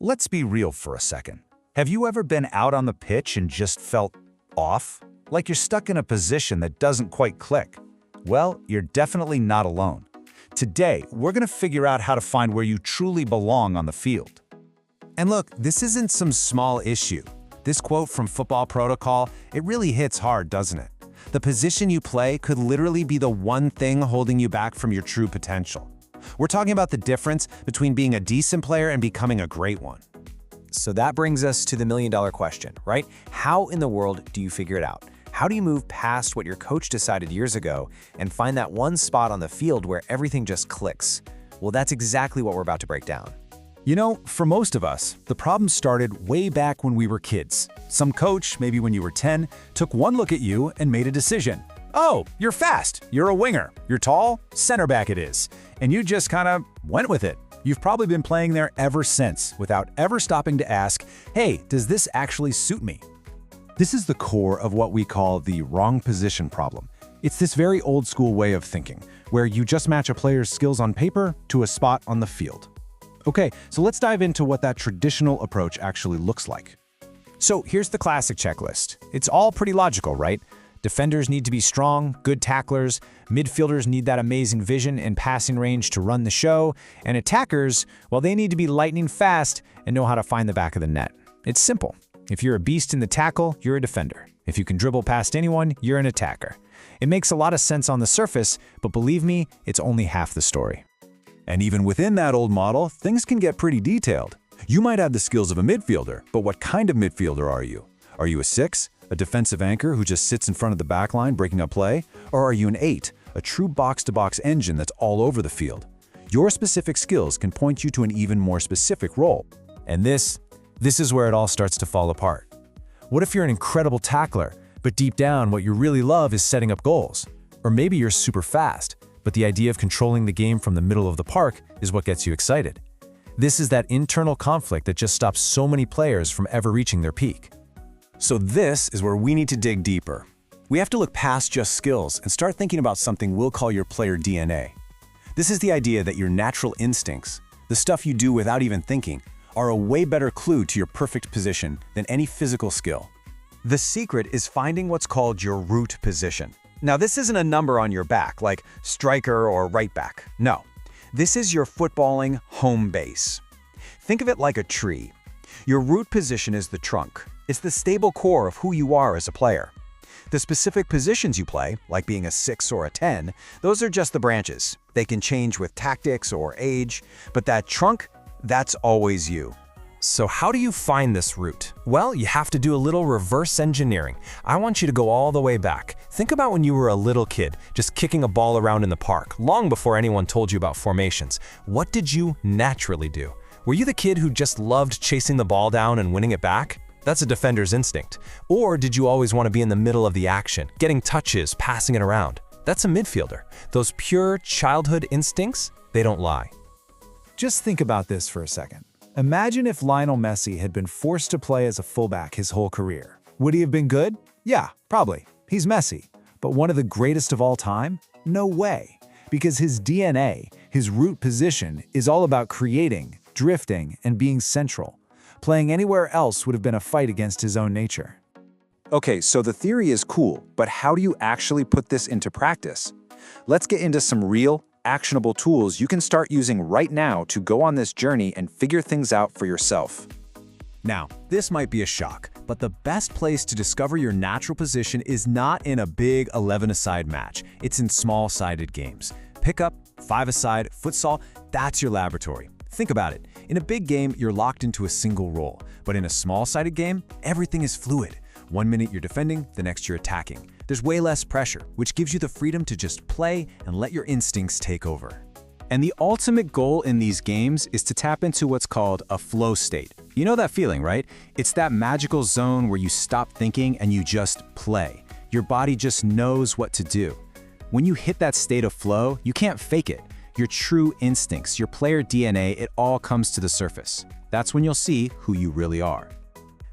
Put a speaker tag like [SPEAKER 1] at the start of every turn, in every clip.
[SPEAKER 1] Let's be real for a second. Have you ever been out on the pitch and just felt off? Like you're stuck in a position that doesn't quite click? Well, you're definitely not alone. Today, we're going to figure out how to find where you truly belong on the field.
[SPEAKER 2] And look, this isn't some small issue. This quote from Football Protocol, it really hits hard, doesn't it? The position you play could literally be the one thing holding you back from your true potential. We're talking about the difference between being a decent player and becoming a great one. So that brings us to the million-dollar question, right? How in the world do you figure it out? How do you move past what your coach decided years ago and find that one spot on the field where everything just clicks? Well, that's exactly what we're about to break down.
[SPEAKER 1] You know, for most of us, the problem started way back when we were kids. Some coach, maybe when you were 10, took one look at you and made a decision. Oh, you're fast, you're a winger, you're tall, center back it is. And you just kind of went with it. You've probably been playing there ever since, without ever stopping to ask, hey, does this actually suit me? This is the core of what we call the wrong position problem. It's this very old school way of thinking, where you just match a player's skills on paper to a spot on the field. Okay, so let's dive into what that traditional approach actually looks like.
[SPEAKER 2] So here's the classic checklist. It's all pretty logical, right? Defenders need to be strong, good tacklers, midfielders need that amazing vision and passing range to run the show, and attackers, well, they need to be lightning fast and know how to find the back of the net. It's simple. If you're a beast in the tackle, you're a defender. If you can dribble past anyone, you're an attacker. It makes a lot of sense on the surface, but believe me, it's only half the story.
[SPEAKER 1] And even within that old model, things can get pretty detailed. You might have the skills of a midfielder, but what kind of midfielder are you? Are you a 6, a defensive anchor who just sits in front of the back line breaking up play? Or are you an 8, a true box-to-box engine that's all over the field? Your specific skills can point you to an even more specific role.
[SPEAKER 2] And this is where it all starts to fall apart. What if you're an incredible tackler, but deep down what you really love is setting up goals? Or maybe you're super fast, but the idea of controlling the game from the middle of the park is what gets you excited. This is that internal conflict that just stops so many players from ever reaching their peak.
[SPEAKER 1] So this is where we need to dig deeper. We have to look past just skills and start thinking about something we'll call your player DNA. This is the idea that your natural instincts, the stuff you do without even thinking, are a way better clue to your perfect position than any physical skill.
[SPEAKER 3] The secret is finding what's called your root position. Now, this isn't a number on your back, like striker or right back. No, this is your footballing home base. Think of it like a tree. Your root position is the trunk. It's the stable core of who you are as a player. The specific positions you play, like being a 6 or a 10, those are just the branches. They can change with tactics or age, but that trunk, that's always you.
[SPEAKER 2] So how do you find this root? Well, you have to do a little reverse engineering. I want you to go all the way back. Think about when you were a little kid, just kicking a ball around in the park, long before anyone told you about formations. What did you naturally do? Were you the kid who just loved chasing the ball down and winning it back? That's a defender's instinct. Or did you always want to be in the middle of the action, getting touches, passing it around? That's a midfielder. Those pure childhood instincts, they don't lie.
[SPEAKER 4] Just think about this for a second. Imagine if Lionel Messi had been forced to play as a fullback his whole career. Would he have been good? Yeah, probably. He's Messi. But one of the greatest of all time? No way. Because his DNA, his root position, is all about creating, drifting, and being central. Playing anywhere else would have been a fight against his own nature.
[SPEAKER 1] Okay, so the theory is cool, but how do you actually put this into practice? Let's get into some real, actionable tools you can start using right now to go on this journey and figure things out for yourself.
[SPEAKER 3] Now, this might be a shock, but the best place to discover your natural position is not in a big 11-a-side match. It's in small-sided games. Pickup, 5-a-side, futsal, that's your laboratory. Think about it. In a big game, you're locked into a single role. But in a small-sided game, everything is fluid. One minute you're defending, the next you're attacking. There's way less pressure, which gives you the freedom to just play and let your instincts take over.
[SPEAKER 1] And the ultimate goal in these games is to tap into what's called a flow state. You know that feeling, right? It's that magical zone where you stop thinking and you just play. Your body just knows what to do. When you hit that state of flow, you can't fake it. Your true instincts, your player DNA, it all comes to the surface. That's when you'll see who you really are.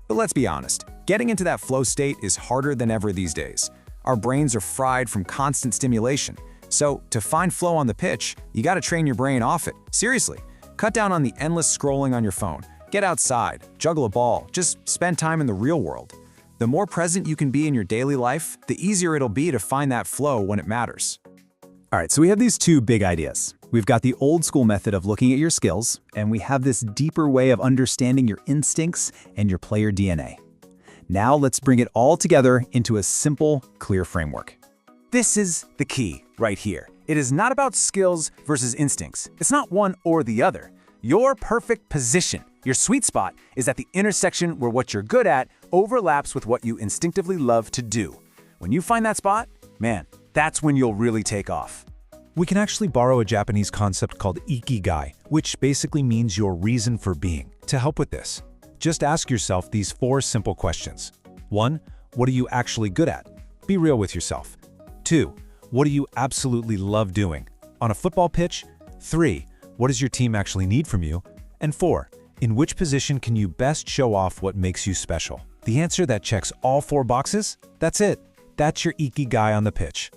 [SPEAKER 3] But let's be honest, getting into that flow state is harder than ever these days. Our brains are fried from constant stimulation. So to find flow on the pitch, you gotta train your brain off it. Seriously, cut down on the endless scrolling on your phone.
[SPEAKER 1] Get outside, juggle a ball, just spend time in the real world. The more present you can be in your daily life, the easier it'll be to find that flow when it matters.
[SPEAKER 5] All right, so we have these two big ideas. We've got the old school method of looking at your skills, and we have this deeper way of understanding your instincts and your player DNA. Now let's bring it all together into a simple, clear framework.
[SPEAKER 1] This is the key right here. It is not about skills versus instincts. It's not one or the other. Your perfect position, your sweet spot, is at the intersection where what you're good at overlaps with what you instinctively love to do. When you find that spot, man, that's when you'll really take off.
[SPEAKER 4] We can actually borrow a Japanese concept called ikigai, which basically means your reason for being. To help with this, just ask yourself these 4 simple questions. 1. What are you actually good at? Be real with yourself. 2. What do you absolutely love doing? On a football pitch? 3. What does your team actually need from you? And 4. In which position can you best show off what makes you special? The answer that checks all 4 boxes? That's it. That's your ikigai on the pitch.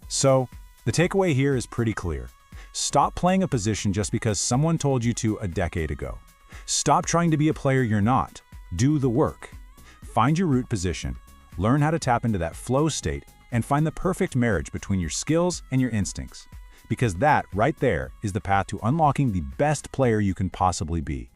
[SPEAKER 6] So, the takeaway here is pretty clear. Stop playing a position just because someone told you to a decade ago. Stop trying to be a player you're not. Do the work. Find your root position, learn how to tap into that flow state, and find the perfect marriage between your skills and your instincts. Because that, right there, is the path to unlocking the best player you can possibly be.